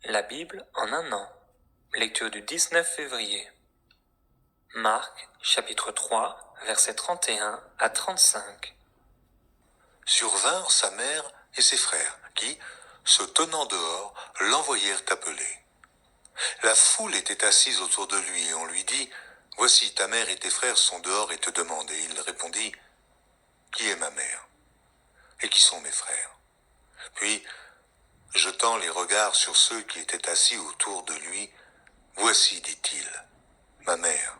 La Bible en un an. Lecture du 19 février. Marc, chapitre 3, versets 31 à 35. Survinrent sa mère et ses frères, qui, se tenant dehors, l'envoyèrent appeler. La foule était assise autour de lui, et on lui dit, « Voici, ta mère et tes frères sont dehors et te demandent. » Et il répondit, « Qui est ma mère? Et qui sont mes frères? » Puis, jetant les regards sur ceux qui étaient assis autour de lui, « Voici, dit-il, ma mère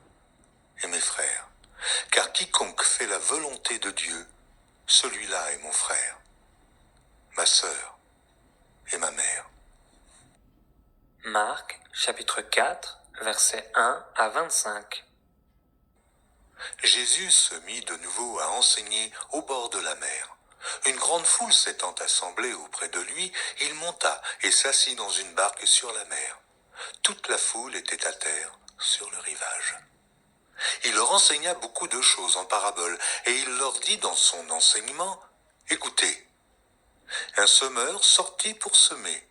et mes frères. Car quiconque fait la volonté de Dieu, celui-là est mon frère, ma sœur et ma mère. » Marc, chapitre 4, versets 1 à 25. Jésus se mit de nouveau à enseigner au bord de la mer. Une grande foule s'étant assemblée auprès de lui, il monta et s'assit dans une barque sur la mer. Toute la foule était à terre sur le rivage. Il leur enseigna beaucoup de choses en paraboles, et il leur dit dans son enseignement, « Écoutez, un semeur sortit pour semer.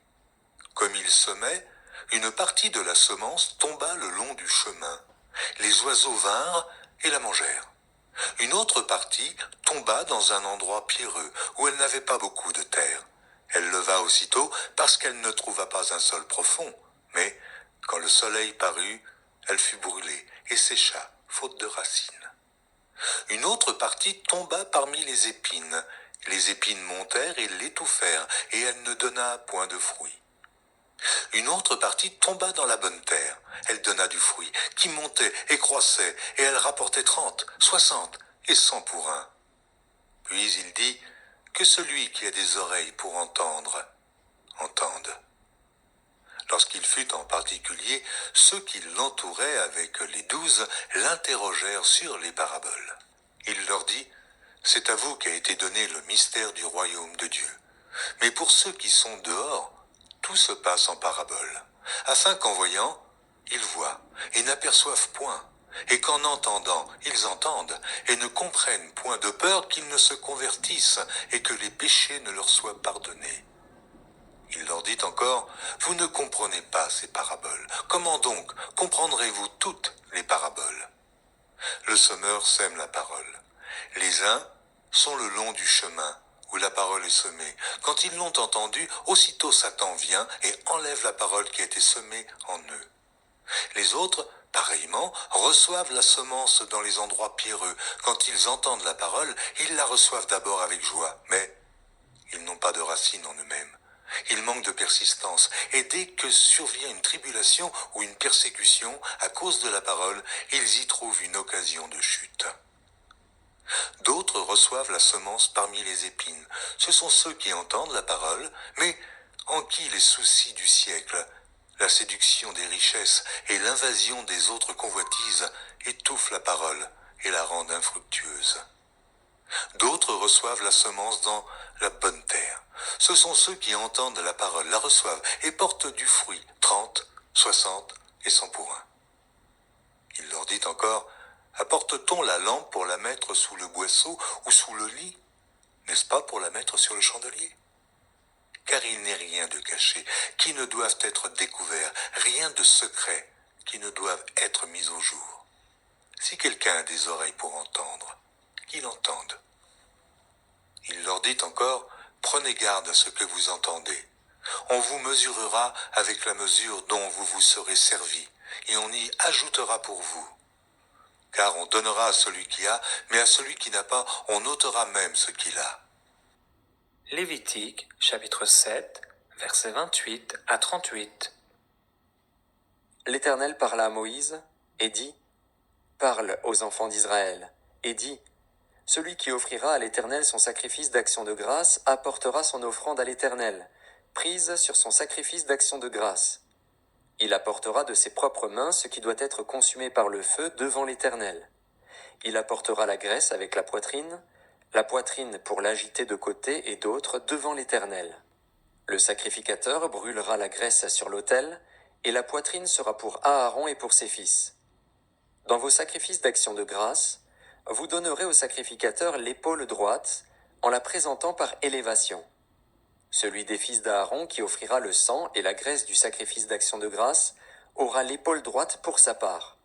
Comme il semait, une partie de la semence tomba le long du chemin. Les oiseaux vinrent et la mangèrent. Une autre partie tomba dans un endroit pierreux, où elle n'avait pas beaucoup de terre. Elle leva aussitôt parce qu'elle ne trouva pas un sol profond. Mais, quand le soleil parut, elle fut brûlée et sécha, faute de racines. Une autre partie tomba parmi les épines. Les épines montèrent et l'étouffèrent, et elle ne donna point de fruits. Une autre partie tomba dans la bonne terre. Elle donna du fruit, qui montait et croissait, et elle rapportait 30, 60 et 100 pour un. Puis il dit, que celui qui a des oreilles pour entendre, entende. Lorsqu'il fut en particulier, ceux qui l'entouraient avec les 12 l'interrogèrent sur les paraboles. Il leur dit, c'est à vous qu'a été donné le mystère du royaume de Dieu. Mais pour ceux qui sont dehors, tout se passe en parabole, afin qu'en voyant, ils voient et n'aperçoivent point, et qu'en entendant, ils entendent et ne comprennent point, de peur qu'ils ne se convertissent et que les péchés ne leur soient pardonnés. Il leur dit encore, vous ne comprenez pas ces paraboles. Comment donc comprendrez-vous toutes les paraboles? Le semeur sème la parole. Les uns sont le long du chemin où la parole est semée. Quand ils l'ont entendue, aussitôt Satan vient et enlève la parole qui a été semée en eux. Les autres, pareillement, reçoivent la semence dans les endroits pierreux. Quand ils entendent la parole, ils la reçoivent d'abord avec joie, mais ils n'ont pas de racine en eux-mêmes. Ils manquent de persistance, et dès que survient une tribulation ou une persécution à cause de la parole, ils y trouvent une occasion de chute. D'autres reçoivent la semence parmi les épines. Ce sont ceux qui entendent la parole, mais en qui les soucis du siècle, la séduction des richesses et l'invasion des autres convoitises étouffent la parole et la rendent infructueuse. D'autres reçoivent la semence dans la bonne terre. Ce sont ceux qui entendent la parole, la reçoivent et portent du fruit, 30, 60 et 100 pour un. Il leur dit encore, apporte-t-on la lampe pour la mettre sous le boisseau ou sous le lit? N'est-ce pas pour la mettre sur le chandelier? Car il n'est rien de caché qui ne doive être découvert, rien de secret qui ne doive être mis au jour. Si quelqu'un a des oreilles pour entendre, qu'il entende. Il leur dit encore, prenez garde à ce que vous entendez. On vous mesurera avec la mesure dont vous vous serez servi, et on y ajoutera pour vous. Car on donnera à celui qui a, mais à celui qui n'a pas, on ôtera même ce qu'il a. Lévitique, chapitre 7, versets 28 à 38. L'Éternel parla à Moïse et dit, « Parle aux enfants d'Israël, et dis, celui qui offrira à l'Éternel son sacrifice d'action de grâce apportera son offrande à l'Éternel, prise sur son sacrifice d'action de grâce. Il apportera de ses propres mains ce qui doit être consumé par le feu devant l'Éternel. Il apportera la graisse avec la poitrine pour l'agiter de côté et d'autre devant l'Éternel. Le sacrificateur brûlera la graisse sur l'autel, et la poitrine sera pour Aaron et pour ses fils. Dans vos sacrifices d'action de grâce, vous donnerez au sacrificateur l'épaule droite en la présentant par élévation. Celui des fils d'Aaron qui offrira le sang et la graisse du sacrifice d'action de grâce aura l'épaule droite pour sa part.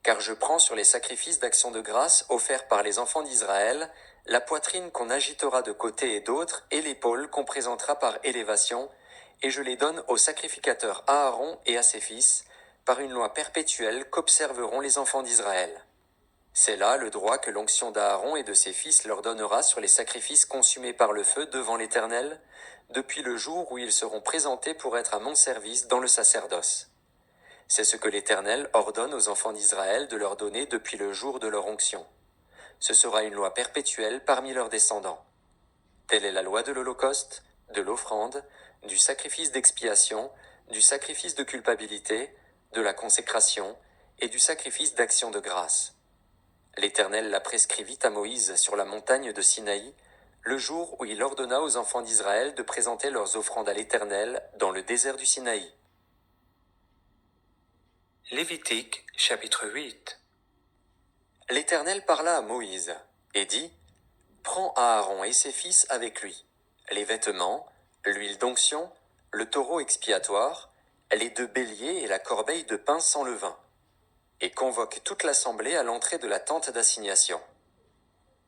Car je prends sur les sacrifices d'action de grâce offerts par les enfants d'Israël la poitrine qu'on agitera de côté et d'autre et l'épaule qu'on présentera par élévation, et je les donne au sacrificateur Aaron et à ses fils, par une loi perpétuelle qu'observeront les enfants d'Israël. C'est là le droit que l'onction d'Aaron et de ses fils leur donnera sur les sacrifices consumés par le feu devant l'Éternel, depuis le jour où ils seront présentés pour être à mon service dans le sacerdoce. C'est ce que l'Éternel ordonne aux enfants d'Israël de leur donner depuis le jour de leur onction. Ce sera une loi perpétuelle parmi leurs descendants. Telle est la loi de l'Holocauste, de l'offrande, du sacrifice d'expiation, du sacrifice de culpabilité, de la consécration et du sacrifice d'action de grâce. L'Éternel la prescrivit à Moïse sur la montagne de Sinaï, le jour où il ordonna aux enfants d'Israël de présenter leurs offrandes à l'Éternel dans le désert du Sinaï. Lévitique chapitre 8. L'Éternel parla à Moïse et dit : Prends Aaron et ses fils avec lui, les vêtements, l'huile d'onction, le taureau expiatoire, les 2 béliers et la corbeille de pain sans levain, et convoque toute l'assemblée à l'entrée de la tente d'assignation.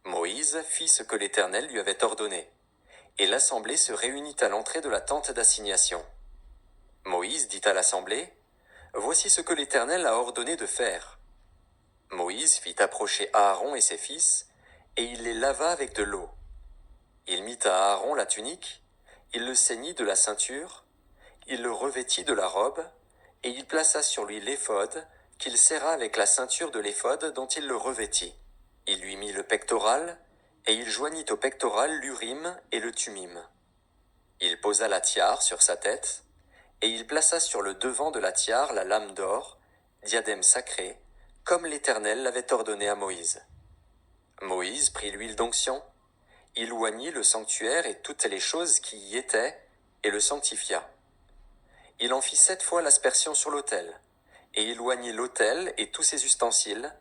Moïse fit ce que l'Éternel lui avait ordonné, et l'assemblée se réunit à l'entrée de la tente d'assignation. Moïse dit à l'assemblée : Voici ce que l'Éternel a ordonné de faire. Moïse fit approcher Aaron et ses fils, et il les lava avec de l'eau. Il mit à Aaron la tunique, il le ceignit de la ceinture, il le revêtit de la robe, et il plaça sur lui l'éphod, qu'il serra avec la ceinture de l'éphod dont il le revêtit. Il lui mit le pectoral, et il joignit au pectoral l'urim et le thummim. Il posa la tiare sur sa tête, et il plaça sur le devant de la tiare la lame d'or, diadème sacré, comme l'Éternel l'avait ordonné à Moïse. Moïse prit l'huile d'onction, il oignit le sanctuaire et toutes les choses qui y étaient, et le sanctifia. Il en fit 7 fois l'aspersion sur l'autel, et il oignit l'autel et tous ses ustensiles,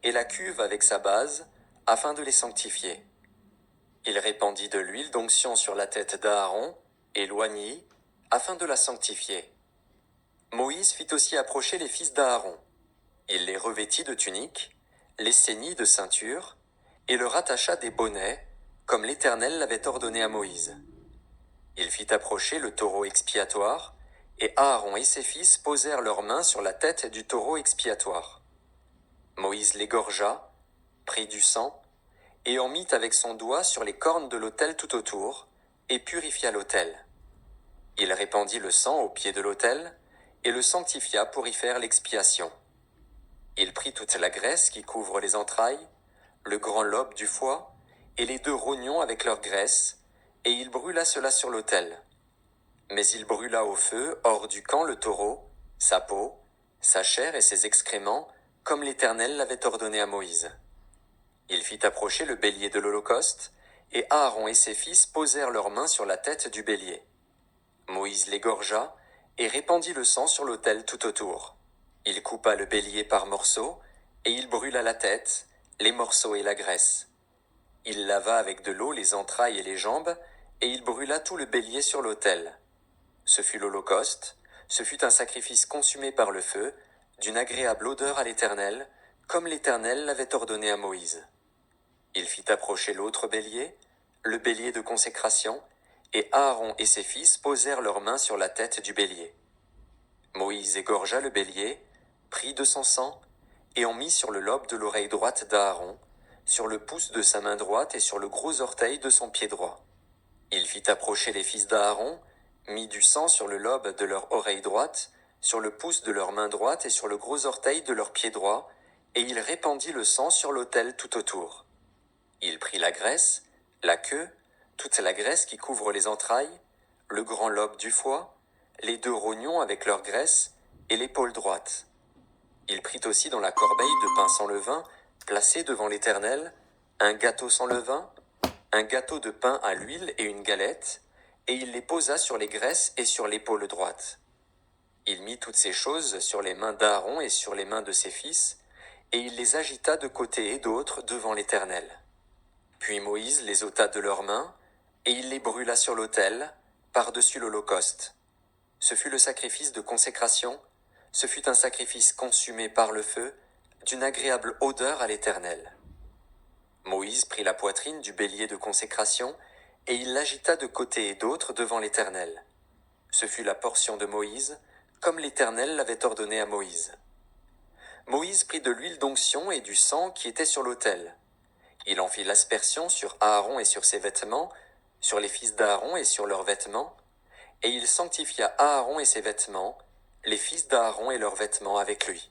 et la cuve avec sa base, afin de les sanctifier. Il répandit de l'huile d'onction sur la tête d'Aaron, et l'oignit, afin de la sanctifier. Moïse fit aussi approcher les fils d'Aaron. Il les revêtit de tuniques, les ceignit de ceinture, et leur attacha des bonnets, comme l'Éternel l'avait ordonné à Moïse. Il fit approcher le taureau expiatoire, et Aaron et ses fils posèrent leurs mains sur la tête du taureau expiatoire. Moïse l'égorgea, prit du sang, et en mit avec son doigt sur les cornes de l'autel tout autour, et purifia l'autel. Il répandit le sang au pied de l'autel, et le sanctifia pour y faire l'expiation. Il prit toute la graisse qui couvre les entrailles, le grand lobe du foie, et les 2 rognons avec leur graisse, et il brûla cela sur l'autel. Mais il brûla au feu, hors du camp, le taureau, sa peau, sa chair et ses excréments, comme l'Éternel l'avait ordonné à Moïse. Il fit approcher le bélier de l'Holocauste, et Aaron et ses fils posèrent leurs mains sur la tête du bélier. Moïse l'égorgea, et répandit le sang sur l'autel tout autour. Il coupa le bélier par morceaux, et il brûla la tête, les morceaux et la graisse. Il lava avec de l'eau les entrailles et les jambes, et il brûla tout le bélier sur l'autel. Ce fut l'Holocauste, ce fut un sacrifice consumé par le feu, d'une agréable odeur à l'Éternel, comme l'Éternel l'avait ordonné à Moïse. Il fit approcher l'autre bélier, le bélier de consécration, et Aaron et ses fils posèrent leurs mains sur la tête du bélier. Moïse égorgea le bélier, prit de son sang, et en mit sur le lobe de l'oreille droite d'Aaron, sur le pouce de sa main droite et sur le gros orteil de son pied droit. Il fit approcher les fils d'Aaron, mit du sang sur le lobe de leur oreille droite, sur le pouce de leur main droite et sur le gros orteil de leur pied droit, et il répandit le sang sur l'autel tout autour. Il prit la graisse, la queue, toute la graisse qui couvre les entrailles, le grand lobe du foie, les 2 rognons avec leur graisse, et l'épaule droite. Il prit aussi dans la corbeille de pain sans levain, placée devant l'Éternel, un gâteau sans levain, un gâteau de pain à l'huile et une galette, et il les posa sur les graisses et sur l'épaule droite. Il mit toutes ces choses sur les mains d'Aaron et sur les mains de ses fils, et il les agita de côté et d'autre devant l'Éternel. Puis Moïse les ôta de leurs mains, et il les brûla sur l'autel, par-dessus l'Holocauste. Ce fut le sacrifice de consécration, ce fut un sacrifice consumé par le feu, d'une agréable odeur à l'Éternel. Moïse prit la poitrine du bélier de consécration, et il l'agita de côté et d'autre devant l'Éternel. Ce fut la portion de Moïse, comme l'Éternel l'avait ordonné à Moïse. Moïse prit de l'huile d'onction et du sang qui était sur l'autel. Il en fit l'aspersion sur Aaron et sur ses vêtements, sur les fils d'Aaron et sur leurs vêtements, et il sanctifia Aaron et ses vêtements, les fils d'Aaron et leurs vêtements avec lui.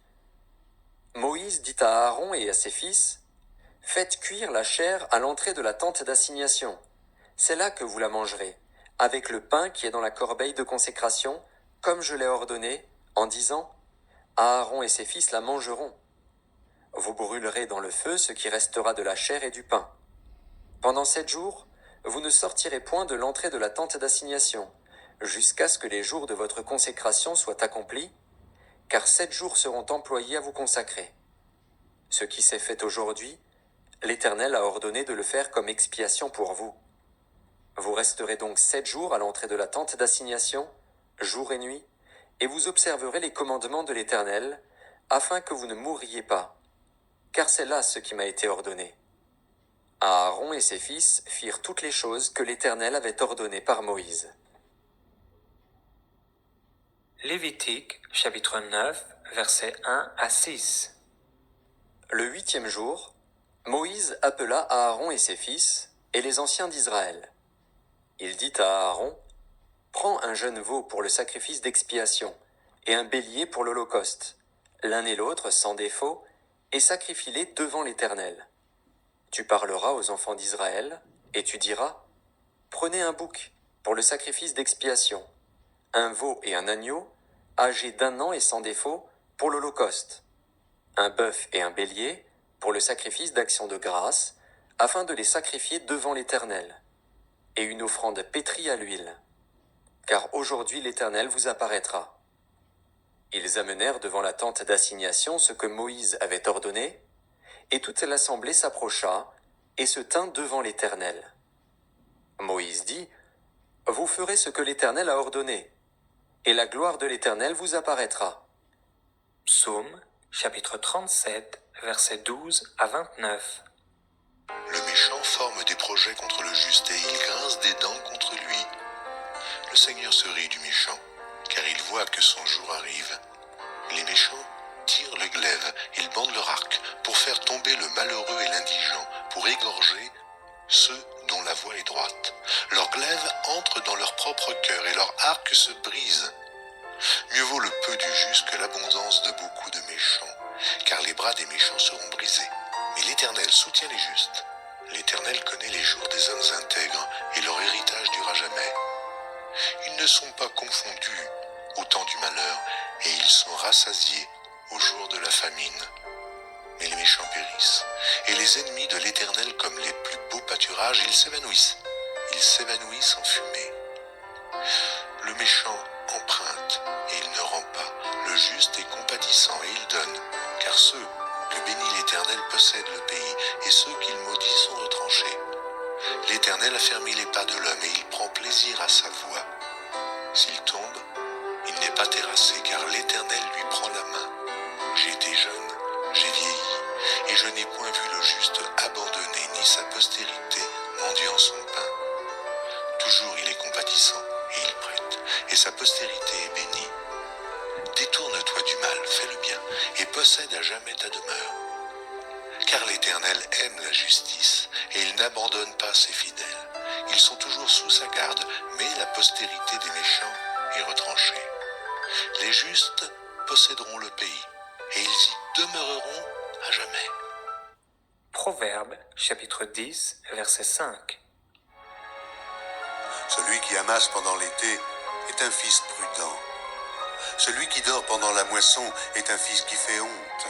Moïse dit à Aaron et à ses fils, « Faites cuire la chair à l'entrée de la tente d'assignation. C'est là que vous la mangerez, avec le pain qui est dans la corbeille de consécration, comme je l'ai ordonné, en disant, Aaron et ses fils la mangeront. Vous brûlerez dans le feu ce qui restera de la chair et du pain. Pendant 7 jours, vous ne sortirez point de l'entrée de la tente d'assignation, jusqu'à ce que les jours de votre consécration soient accomplis, car 7 jours seront employés à vous consacrer. Ce qui s'est fait aujourd'hui, l'Éternel a ordonné de le faire comme expiation pour vous. Vous resterez donc 7 jours à l'entrée de la tente d'assignation, jour et nuit, et vous observerez les commandements de l'Éternel, afin que vous ne mourriez pas, car c'est là ce qui m'a été ordonné. » Aaron et ses fils firent toutes les choses que l'Éternel avait ordonnées par Moïse. Lévitique, chapitre 9, versets 1 à 6. Le 8e jour, Moïse appela Aaron et ses fils, et les anciens d'Israël. Il dit à Aaron, « Prends un jeune veau pour le sacrifice d'expiation, et un bélier pour l'Holocauste, l'un et l'autre sans défaut, et sacrifie-les devant l'Éternel. Tu parleras aux enfants d'Israël, et tu diras, « Prenez un bouc pour le sacrifice d'expiation, un veau et un agneau, âgés d'1 an et sans défaut, pour l'Holocauste, un bœuf et un bélier, pour le sacrifice d'action de grâce, afin de les sacrifier devant l'Éternel, et une offrande pétrie à l'huile. Car aujourd'hui l'Éternel vous apparaîtra. » Ils amenèrent devant la tente d'assignation ce que Moïse avait ordonné, et toute l'assemblée s'approcha et se tint devant l'Éternel. Moïse dit, « Vous ferez ce que l'Éternel a ordonné, et la gloire de l'Éternel vous apparaîtra. » Psaume, chapitre 37, versets 12 à 29. Le méchant forme des projets contre le juste et il grince des dents contre lui. Le Seigneur se rit du méchant, car il voit que son jour arrive. Les méchants tirent le glaive, ils bandent leur arc pour faire tomber le malheureux et l'indigent, pour égorger ceux dont la voie est droite. Leur glaive entre dans leur propre cœur et leur arc se brise. Mieux vaut le peu du juste que l'abondance de beaucoup de méchants, car les bras des méchants seront brisés. Mais l'Éternel soutient les justes. L'Éternel connaît les jours des hommes intègres, et leur héritage durera jamais. Ils ne sont pas confondus au temps du malheur, et ils sont rassasiés au jour de la famine. Mais les méchants périssent, et les ennemis de l'Éternel, comme les plus beaux pâturages, ils s'évanouissent en fumée. Le méchant emprunte, et il ne rend pas. Le juste est compatissant, et il donne, car ceux que bénit l'Éternel possèdent le pays, et ceux qu'il maudit sont retranchés. L'Éternel a fermé les pas de l'homme, et il prend plaisir à sa voix. S'il tombe, il n'est pas terrassé, car l'Éternel lui prend la main. J'ai été jeune, j'ai vieilli, et je n'ai point vu le juste abandonné, ni sa postérité mendiant son pain. Toujours il est compatissant, et il prête, et sa postérité est bénie. Détourne-toi du mal, fais le bien, et possède à jamais ta demeure. Car l'Éternel aime la justice, et il n'abandonne pas ses fidèles. Ils sont toujours sous sa garde, mais la postérité des méchants est retranchée. Les justes posséderont le pays, et ils y demeureront à jamais. Proverbe, chapitre 10, verset 5. Celui qui amasse pendant l'été est un fils prudent. Celui qui dort pendant la moisson est un fils qui fait honte.